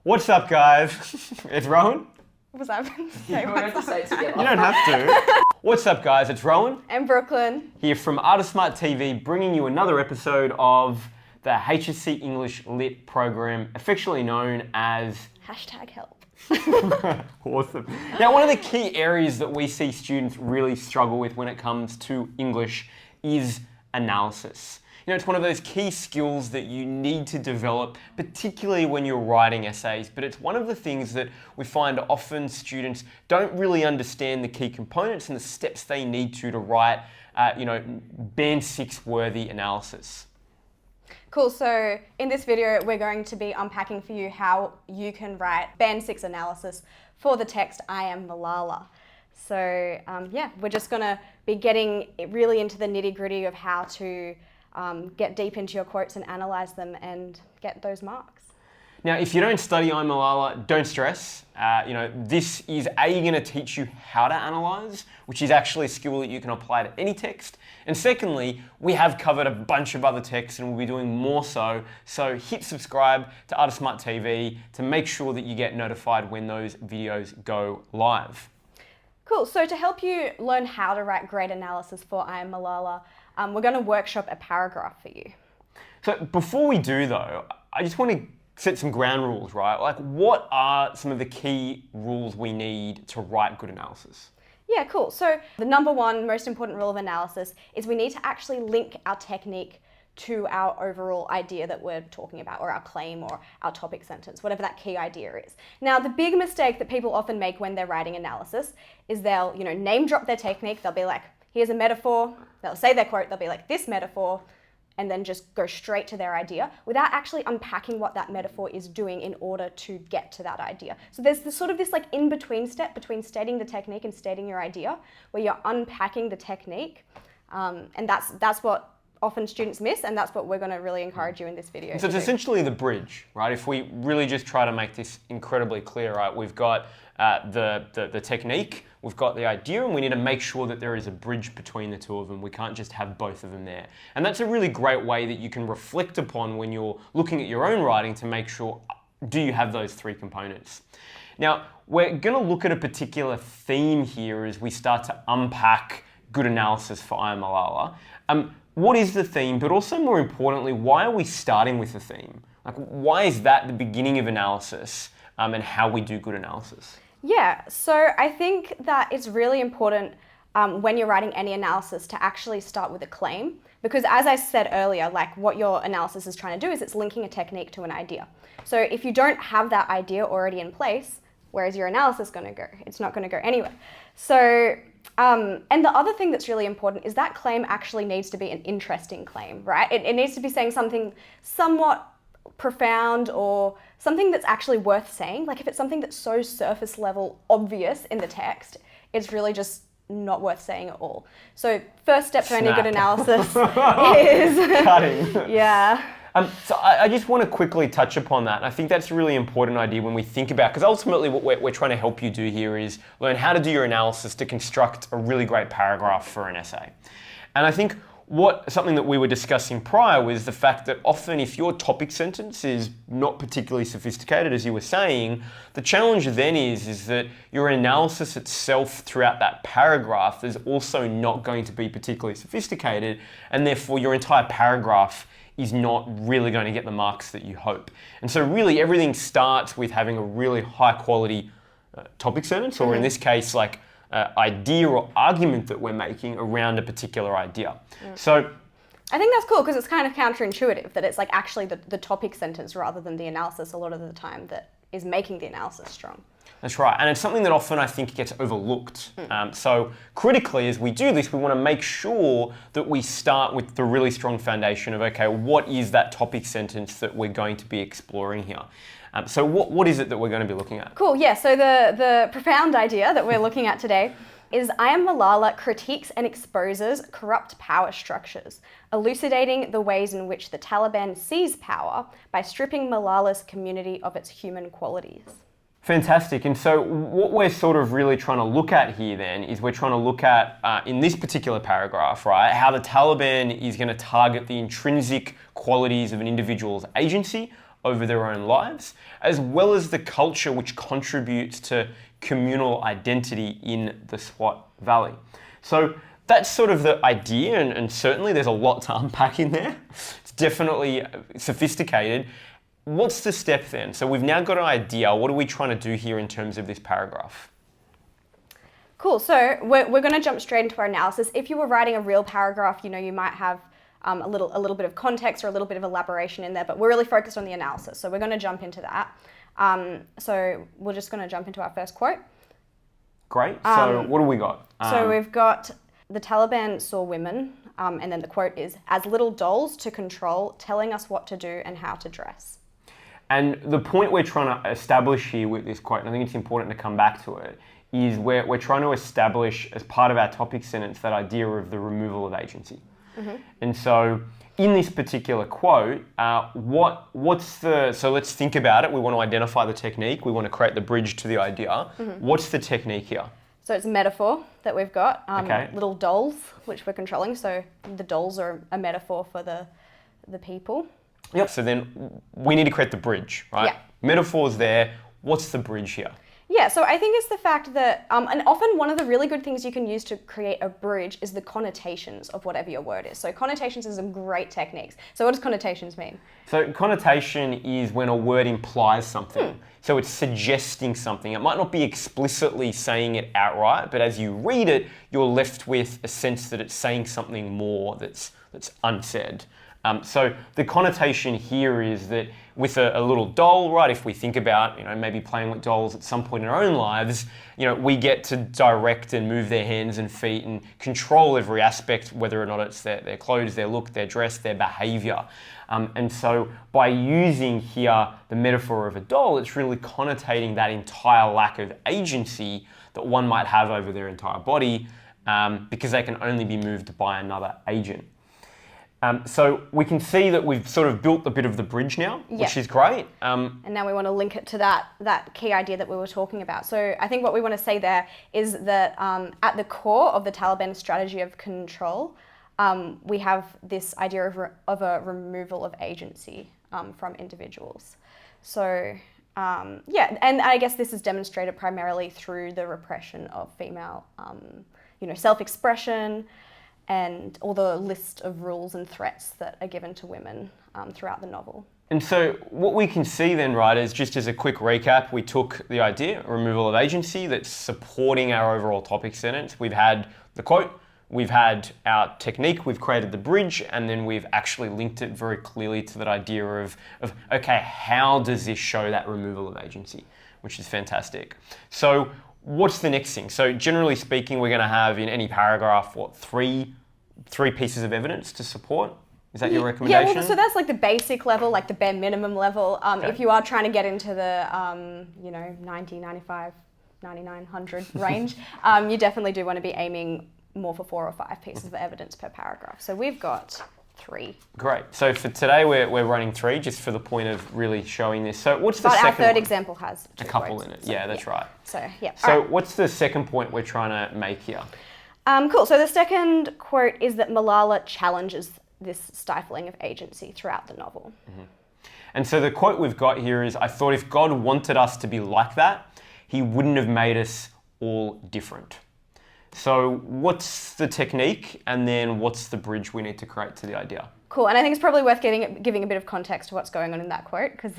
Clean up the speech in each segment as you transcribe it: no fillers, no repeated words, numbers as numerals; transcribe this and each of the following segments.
What's up, guys? It's Rowan. Was that You don't have to say it together. You don't have to. What's up, guys? It's Rowan. And Brooklyn. Here from Smart TV, bringing you another episode of the HSC English Lit Program, affectionately known as... #help. Awesome. Now, one of the key areas that we see students really struggle with when it comes to English is analysis. You know, it's one of those key skills that you need to develop, particularly when you're writing essays, but it's one of the things that we find often students don't really understand the key components and the steps they need to write, band 6 worthy analysis. Cool, so in this video, we're going to be unpacking for you how you can write band 6 analysis for the text, I Am Malala. So we're just gonna be getting really into the nitty gritty of how to get deep into your quotes and analyze them and get those marks. Now, if you don't study I Am Malala, don't stress. This is going to teach you how to analyze, which is actually a skill that you can apply to any text. And secondly, we have covered a bunch of other texts and we'll be doing more so. So hit subscribe to Smart TV to make sure that you get notified when those videos go live. Cool, so to help you learn how to write great analysis for I Am Malala, we're going to workshop a paragraph for you. So before we do though, I just want to set some ground rules, right? Like, what are some of the key rules we need to write good analysis? Yeah, cool. So the number one most important rule of analysis is we need to actually link our technique to our overall idea that we're talking about, or our claim, or our topic sentence, whatever that key idea is. Now, the big mistake that people often make when they're writing analysis is they'll, name drop their technique. They'll be like, here's a metaphor. They'll say their quote. They'll be like, this metaphor, and then just go straight to their idea without actually unpacking what that metaphor is doing in order to get to that idea. So there's this in-between step between stating the technique and stating your idea, where you're unpacking the technique, and that's what often students miss, and that's what we're going to really encourage you in this video. So it's essentially the bridge, right? If we really just try to make this incredibly clear, right? We've got the technique, we've got the idea, and we need to make sure that there is a bridge between the two of them. We can't just have both of them there. And that's a really great way that you can reflect upon when you're looking at your own writing to make sure, do you have those three components? Now, we're going to look at a particular theme here as we start to unpack good analysis for I Am Malala. What is the theme, but also more importantly, why are we starting with the theme? Like, why is that the beginning of analysis, and how we do good analysis? Yeah, so I think that it's really important when you're writing any analysis to actually start with a claim, because as I said earlier, like, what your analysis is trying to do is it's linking a technique to an idea. So if you don't have that idea already in place, where is your analysis going to go? It's not going to go anywhere. So, and the other thing that's really important is that claim actually needs to be an interesting claim, right? It needs to be saying something somewhat profound or something that's actually worth saying. Like, if it's something that's so surface level obvious in the text, it's really just not worth saying at all. So first step for any good analysis is cutting. Yeah. So I just want to quickly touch upon that. And I think that's a really important idea when we think about, because ultimately what we're trying to help you do here is learn how to do your analysis to construct a really great paragraph for an essay. And I think something that we were discussing prior was the fact that often if your topic sentence is not particularly sophisticated, as you were saying, the challenge then is that your analysis itself throughout that paragraph is also not going to be particularly sophisticated, and therefore your entire paragraph is not really going to get the marks that you hope. And so really everything starts with having a really high quality topic sentence, or in this case, like idea or argument that we're making around a particular idea. So I think that's cool because it's kind of counterintuitive that it's like actually the topic sentence rather than the analysis a lot of the time that is making the analysis strong. That's right, and it's something that often I think gets overlooked. So critically, as we do this, we want to make sure that we start with the really strong foundation of, okay, what is that topic sentence that we're going to be exploring here? So what is it that we're going to be looking at? Cool, yeah, so the profound idea that we're looking at today is I Am Malala critiques and exposes corrupt power structures, elucidating the ways in which the Taliban seize power by stripping Malala's community of its human qualities. Fantastic. And so what we're sort of really trying to look at here then is we're trying to look at, in this particular paragraph, right, how the Taliban is going to target the intrinsic qualities of an individual's agency, over their own lives, as well as the culture which contributes to communal identity in the SWAT Valley. So that's sort of the idea, and certainly there's a lot to unpack in there. It's definitely sophisticated. What's the step then? So we've now got an idea. What are we trying to do here in terms of this paragraph? Cool, so we're going to jump straight into our analysis. If you were writing a real paragraph, you might have a little bit of context or a little bit of elaboration in there, but we're really focused on the analysis. So we're going to jump into that. So we're just going to jump into our first quote. Great, so what do we got? So we've got, the Taliban saw women, and then the quote is, as little dolls to control, telling us what to do and how to dress. And the point we're trying to establish here with this quote, and I think it's important to come back to it, is we're trying to establish as part of our topic sentence that idea of the removal of agency. And so in this particular quote, so let's think about it. We want to identify the technique. We want to create the bridge to the idea. What's the technique here? So it's a metaphor that we've got, Okay. little dolls, which we're controlling. So the dolls are a metaphor for the people. Yep. So then we need to create the bridge, right? Yeah. Metaphor's there. What's the bridge here? Yeah, so I think it's the fact that, and often one of the really good things you can use to create a bridge is the connotations of whatever your word is. So connotations is some great techniques. So what does connotations mean? So connotation is when a word implies something. So it's suggesting something. It might not be explicitly saying it outright, but as you read it, you're left with a sense that it's saying something more that's unsaid. So the connotation here is that with a little doll, right, if we think about, maybe playing with dolls at some point in our own lives, we get to direct and move their hands and feet and control every aspect, whether or not it's their clothes, their look, their dress, their behavior. And so by using here the metaphor of a doll, it's really connotating that entire lack of agency that one might have over their entire body, because they can only be moved by another agent. So we can see that we've sort of built a bit of the bridge now, which is great. And now we want to link it to that key idea that we were talking about. So I think what we want to say there is that at the core of the Taliban strategy of control, we have this idea of a removal of agency from individuals. So and I guess this is demonstrated primarily through the repression of female, self-expression, and all the list of rules and threats that are given to women throughout the novel. And so what we can see then, right, is just as a quick recap, we took the idea, removal of agency, that's supporting our overall topic sentence. We've had the quote, we've had our technique, we've created the bridge, and then we've actually linked it very clearly to that idea of okay, how does this show that removal of agency, which is fantastic. So what's the next thing? So generally speaking, we're going to have in any paragraph, three pieces of evidence to support? Is that your recommendation? Yeah, well, so that's like the basic level, like the bare minimum level. If you are trying to get into the, 90, 95, 9900 range, you definitely do want to be aiming more for 4 or 5 pieces of evidence per paragraph. So we've got 3. Great. So for today, we're running 3 just for the point of really showing this. So what's the second But our third one? example has 2 A couple quotes, in it. so, Yeah, that's right. So, yeah. So what's the second point we're trying to make here? Cool. So the second quote is that Malala challenges this stifling of agency throughout the novel. And so the quote we've got here is, I thought if God wanted us to be like that, he wouldn't have made us all different. So what's the technique, and then what's the bridge we need to create to the idea? Cool, and I think it's probably worth giving a bit of context to what's going on in that quote, because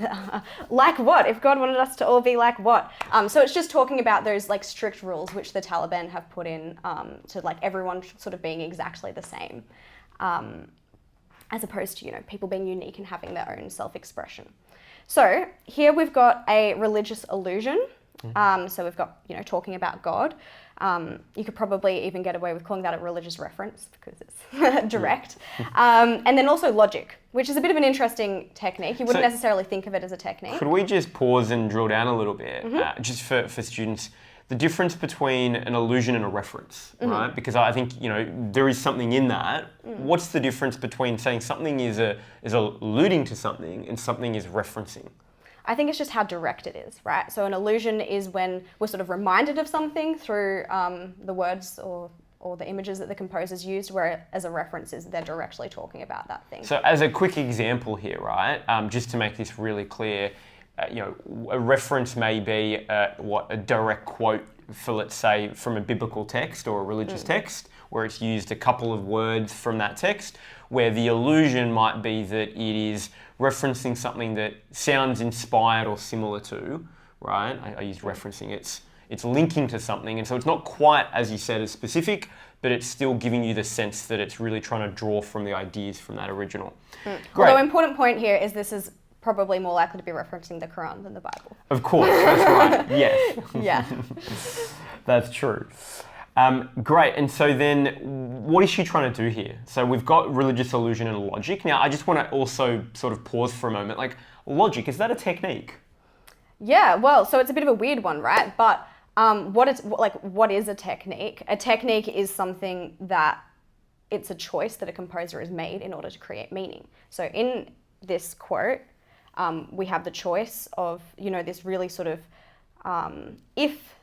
like what? If God wanted us to all be like what? So it's just talking about those like strict rules which the Taliban have put in to like everyone sort of being exactly the same, as opposed to people being unique and having their own self-expression. So here we've got a religious allusion. So we've got talking about God. You could probably even get away with calling that a religious reference because it's direct. And then also logic, which is a bit of an interesting technique. You wouldn't necessarily think of it as a technique. Could we just pause and drill down a little bit, just for students, the difference between an allusion and a reference, right? Because I think, there is something in that. What's the difference between saying something is alluding to something and something is referencing? I think it's just how direct it is, right? So an allusion is when we're sort of reminded of something through the words or or the images that the composers used, whereas a reference is they're directly talking about that thing. So as a quick example here, right, just to make this really clear, a reference may be a direct quote for, let's say, from a biblical text or a religious text, where it's used a couple of words from that text, where the allusion might be that it is referencing something that sounds inspired or similar to, right? I used referencing. It's linking to something, and so it's not quite, as you said, as specific, but it's still giving you the sense that it's really trying to draw from the ideas from that original. Great. Although important point here is this is probably more likely to be referencing the Quran than the Bible. Of course, that's right. Yes. Yeah. That's true. Great, and so then what is she trying to do here? So we've got religious allusion and logic. Now I just want to also sort of pause for a moment. Like, logic, is that a technique? Yeah, well, so it's a bit of a weird one, right? But what is a technique? A technique is something that it's a choice that a composer has made in order to create meaning. So in this quote, we have the choice of, this really sort of, if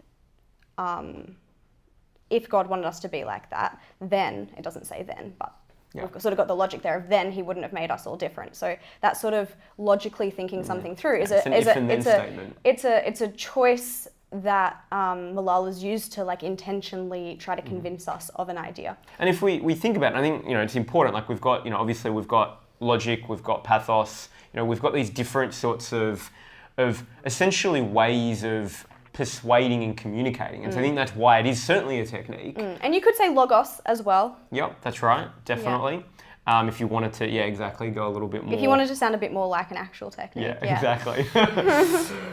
God wanted us to be like that, then, it doesn't say then, but we've sort of got the logic there of then he wouldn't have made us all different. So that sort of logically thinking something through is it's a choice that Malala's used to like intentionally try to convince us of an idea. And if we think about it, I think it's important. Like we've got obviously we've got logic, we've got pathos. We've got these different sorts of essentially ways of persuading and communicating. And so I think that's why it is certainly a technique. And you could say logos as well. Yep, that's right, definitely. Yeah. If you wanted to, exactly, go a little bit more. If you wanted to sound a bit more like an actual technique. Yeah. Exactly.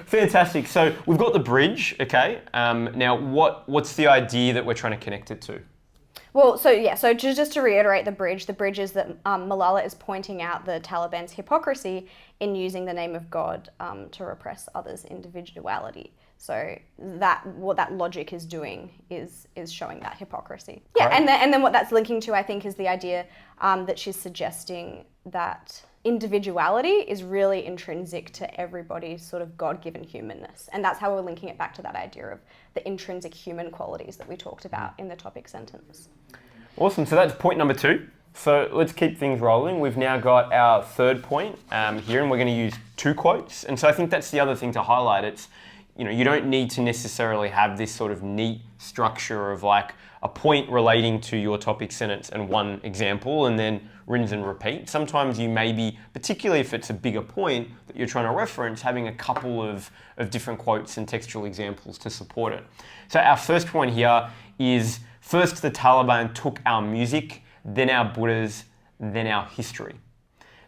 Fantastic. So we've got the bridge, okay. Now, what's the idea that we're trying to connect it to? Well, so just to reiterate the bridge is that Malala is pointing out the Taliban's hypocrisy in using the name of God to repress others' individuality. So what that logic is doing is showing that hypocrisy. Yeah, right. and then what that's linking to, I think, is the idea that she's suggesting that individuality is really intrinsic to everybody's sort of God-given humanness. And that's how we're linking it back to that idea of the intrinsic human qualities that we talked about in the topic sentence. Awesome, so that's point number 2. So let's keep things rolling. We've now got our third point here, and we're going to use 2 quotes. And so I think that's the other thing to highlight. It's, you don't need to necessarily have this sort of neat structure of like a point relating to your topic sentence and one example and then rinse and repeat. Sometimes you may be, particularly if it's a bigger point that you're trying to reference, having a couple of different quotes and textual examples to support it. So our first point here is, first the Taliban took our music, then our Buddhas, then our history.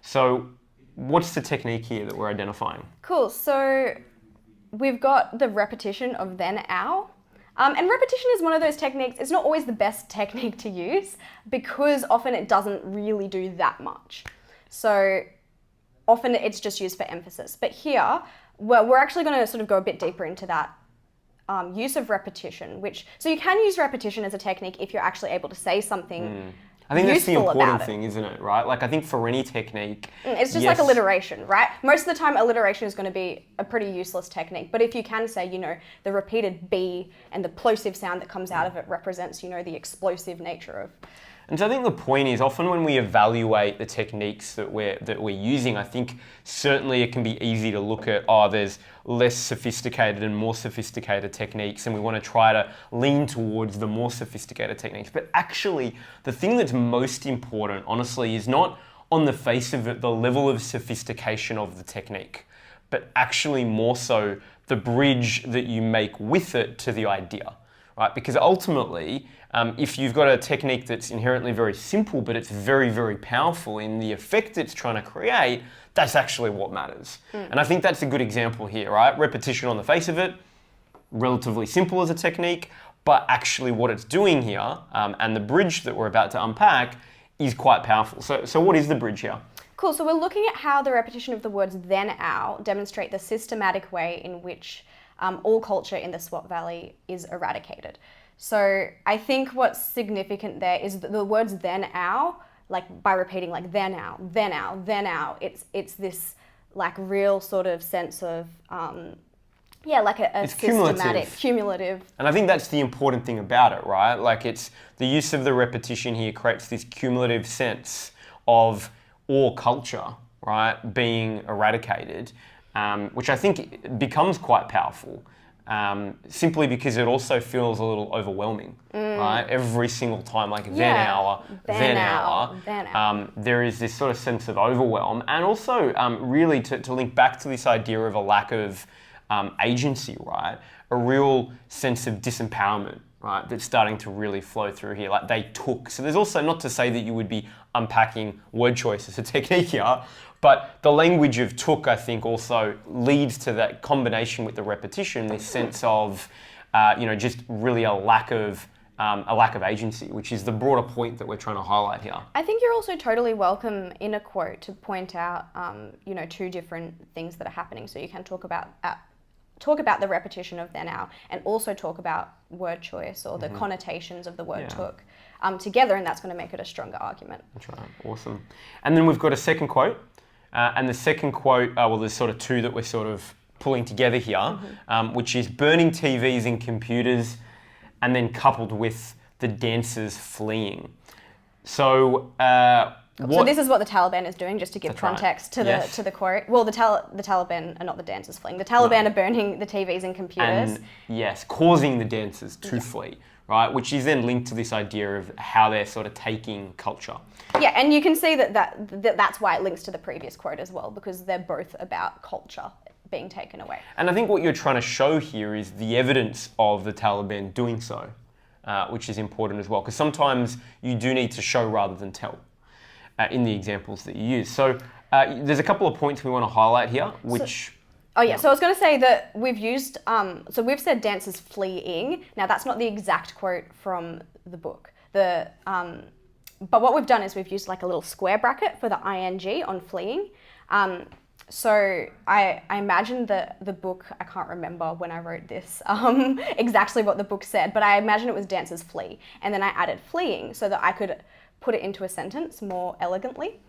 So what's the technique here that we're identifying? Cool, so we've got the repetition of then our. And repetition is one of those techniques, it's not always the best technique to use because often it doesn't really do that much. So often it's just used for emphasis. But here, we're actually going to sort of go a bit deeper into that use of repetition, so you can use repetition as a technique if you're actually able to say something I think that's the important thing, isn't it, right? Like, I think for any technique... It's just like alliteration, right? Most of the time, alliteration is going to be a pretty useless technique. But if you can say, the repeated B and the plosive sound that comes out of it represents, the explosive nature of... And so I think the point is, often when we evaluate the techniques that we're using, I think certainly it can be easy to look at, there's less sophisticated and more sophisticated techniques, and we want to try to lean towards the more sophisticated techniques. But actually, the thing that's most important, honestly, is not on the face of it, the level of sophistication of the technique, but actually more so the bridge that you make with it to the idea. Right? Because ultimately, if you've got a technique that's inherently very simple, but it's very, very powerful in the effect it's trying to create, that's actually what matters. And I think that's a good example here, right? Repetition on the face of it, relatively simple as a technique, but actually what it's doing here, and the bridge that we're about to unpack, is quite powerful. So what is the bridge here? Cool, so we're looking at how the repetition of the words then our demonstrate the systematic way in which all culture in the Swat Valley is eradicated. So I think what's significant there is that the words then our, like by repeating like then our, then our, then our, it's this like real sort of sense of Yeah, like a It's systematic, cumulative. And I think that's the important thing about it, right? Like it's the use of the repetition here creates this cumulative sense of all culture, right, being eradicated, which I think becomes quite powerful. Simply because it also feels a little overwhelming, right? Every single time, like then hour, there is this sort of sense of overwhelm, and also really to link back to this idea of a lack of agency, right? A real sense of disempowerment, right? That's starting to really flow through here. Like they took. So there's also, not to say that you would be unpacking word choice as a technique here, but the language of took, I think, also leads to that combination with the repetition, this sense of, just really a lack of agency, which is the broader point that we're trying to highlight here. I think you're also totally welcome in a quote to point out, two different things that are happening. So you can talk about the repetition of there now, and also talk about word choice or the connotations of the word took together, and that's going to make it a stronger argument. That's right. Awesome. And then we've got a second quote. And the second quote, there's sort of two that we're sort of pulling together here, which is burning TVs and computers, and then coupled with the dancers fleeing. So So this is what the Taliban is doing, just to give context to the quote. Well, the Taliban are not the dancers fleeing. The Taliban are burning the TVs and computers. And causing the dancers to flee, right? Which is then linked to this idea of how they're sort of taking culture. Yeah, and you can see that's why it links to the previous quote as well, because they're both about culture being taken away. And I think what you're trying to show here is the evidence of the Taliban doing so, which is important as well, because sometimes you do need to show rather than tell in the examples that you use. So there's a couple of points we want to highlight here, which... So I was going to say that we've used, so we've said dancers fleeing. Now that's not the exact quote from the book. But what we've done is we've used like a little square bracket for the ing on fleeing. So I imagine that the book, I can't remember when I wrote this exactly what the book said, but I imagine it was dancers flee. And then I added fleeing so that I could put it into a sentence more elegantly.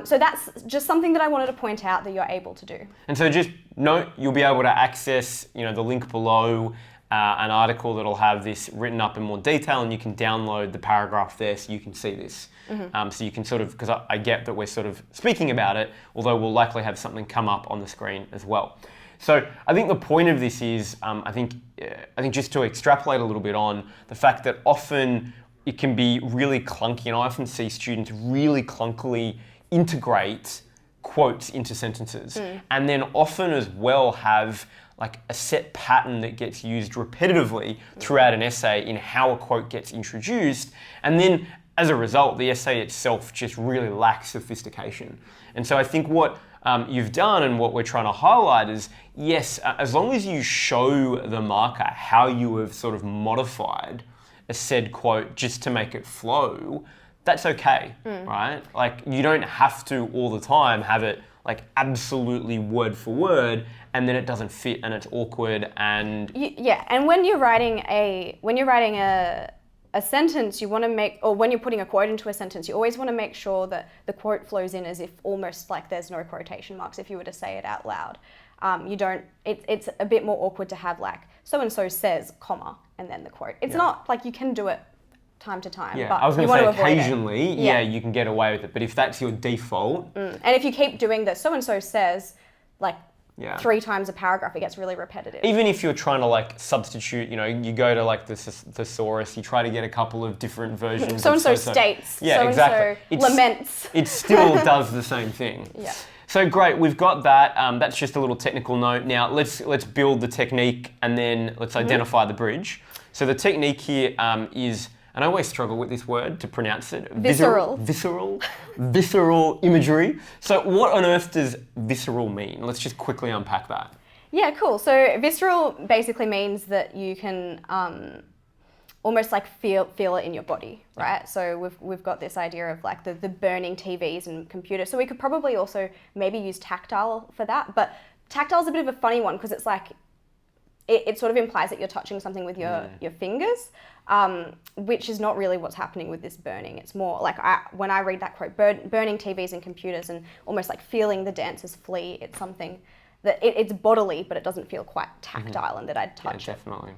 So that's just something that I wanted to point out that you're able to do. And so just note, you'll be able to access, the link below, an article that'll have this written up in more detail, and you can download the paragraph there so you can see this. So you can sort of, because I get that we're sort of speaking about it, although we'll likely have something come up on the screen as well. So I think the point of this is, I think just to extrapolate a little bit on the fact that often it can be really clunky, and I often see students really clunkily integrate quotes into sentences, and then often as well have like a set pattern that gets used repetitively throughout an essay in how a quote gets introduced, and then as a result the essay itself just really lacks sophistication. And so I think what you've done and what we're trying to highlight is, yes, as long as you show the marker how you have sort of modified a said quote just to make it flow, that's okay, right? Like you don't have to all the time have it like absolutely word for word, and then it doesn't fit and it's awkward and and when you're writing a sentence, you want to make, or when you're putting a quote into a sentence, you always want to make sure that the quote flows in as if almost like there's no quotation marks if you were to say it out loud. It's a bit more awkward to have like so and so says, comma, and then the quote. It's not like, you can do it time to time. Yeah, but I was going to say occasionally, you can get away with it. But if that's your default... And if you keep doing the so-and-so says, like 3 times a paragraph, it gets really repetitive. Even if you're trying to like substitute, you go to like the thesaurus, you try to get a couple of different versions. So-and-so states, yeah, exactly. Laments. It still does the same thing. Yeah. So great, we've got that. That's just a little technical note. Now let's build the technique and then let's identify the bridge. So the technique here is... And I always struggle with this word to pronounce it. Visceral imagery. So what on earth does visceral mean? Let's just quickly unpack that. Yeah, cool. So visceral basically means that you can almost like feel it in your body, right? So we've got this idea of like the burning TVs and computers. So we could probably also maybe use tactile for that. But tactile is a bit of a funny one because it's like, it sort of implies that you're touching something with your fingers, which is not really what's happening with this burning. It's more like when I read that quote, burning TVs and computers and almost like feeling the dancers flee, it's something that it's bodily, but it doesn't feel quite tactile and that I'd touch Yeah, definitely.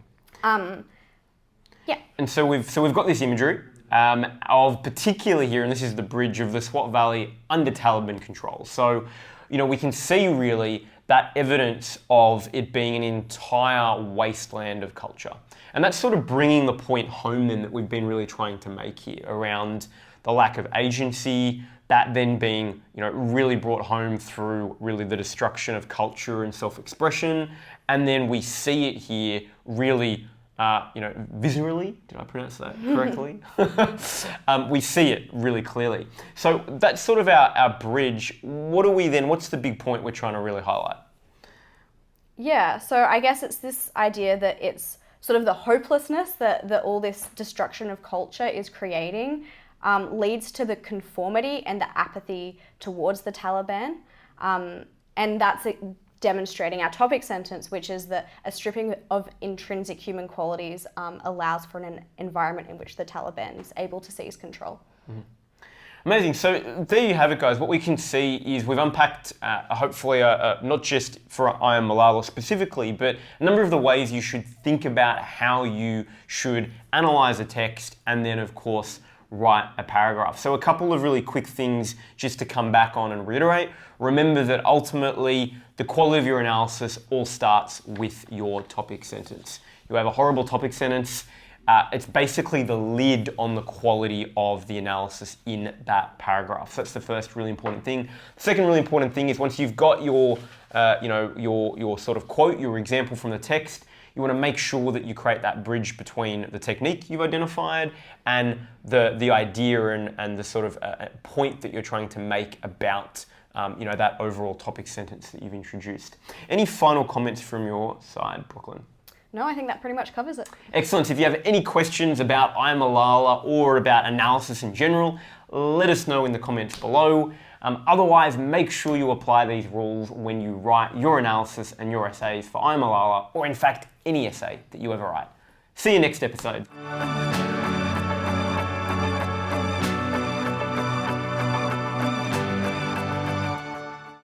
Yeah. And so we've got this imagery of particularly here, and this is the bridge of the Swat Valley under Taliban control. So, we can see really that evidence of it being an entire wasteland of culture. And that's sort of bringing the point home then that we've been really trying to make here around the lack of agency, that then being, really brought home through really the destruction of culture and self-expression. And then we see it here really, visually, did I pronounce that correctly? We see it really clearly. So that's sort of our bridge. What's the big point we're trying to really highlight? Yeah, so I guess it's this idea that it's sort of the hopelessness that all this destruction of culture is creating leads to the conformity and the apathy towards the Taliban. And that's demonstrating our topic sentence, which is that a stripping of intrinsic human qualities allows for an environment in which the Taliban is able to seize control. Mm-hmm. Amazing. So there you have it, guys. What we can see is we've unpacked, hopefully, not just for I Am Malala specifically, but a number of the ways you should think about how you should analyse a text and then, of course, write a paragraph. So a couple of really quick things just to come back on and reiterate. Remember that ultimately the quality of your analysis all starts with your topic sentence. You have a horrible topic sentence, it's basically the lid on the quality of the analysis in that paragraph. So that's the first really important thing. The second really important thing is once you've got your sort of quote, your example from the text, you want to make sure that you create that bridge between the technique you've identified and the idea and the sort of point that you're trying to make about that overall topic sentence that you've introduced. Any final comments from your side, Brooklyn? No, I think that pretty much covers it. Excellent. If you have any questions about I Am Malala or about analysis in general, let us know in the comments below. Otherwise, make sure you apply these rules when you write your analysis and your essays for I Am Malala, or in fact, any essay that you ever write. See you next episode.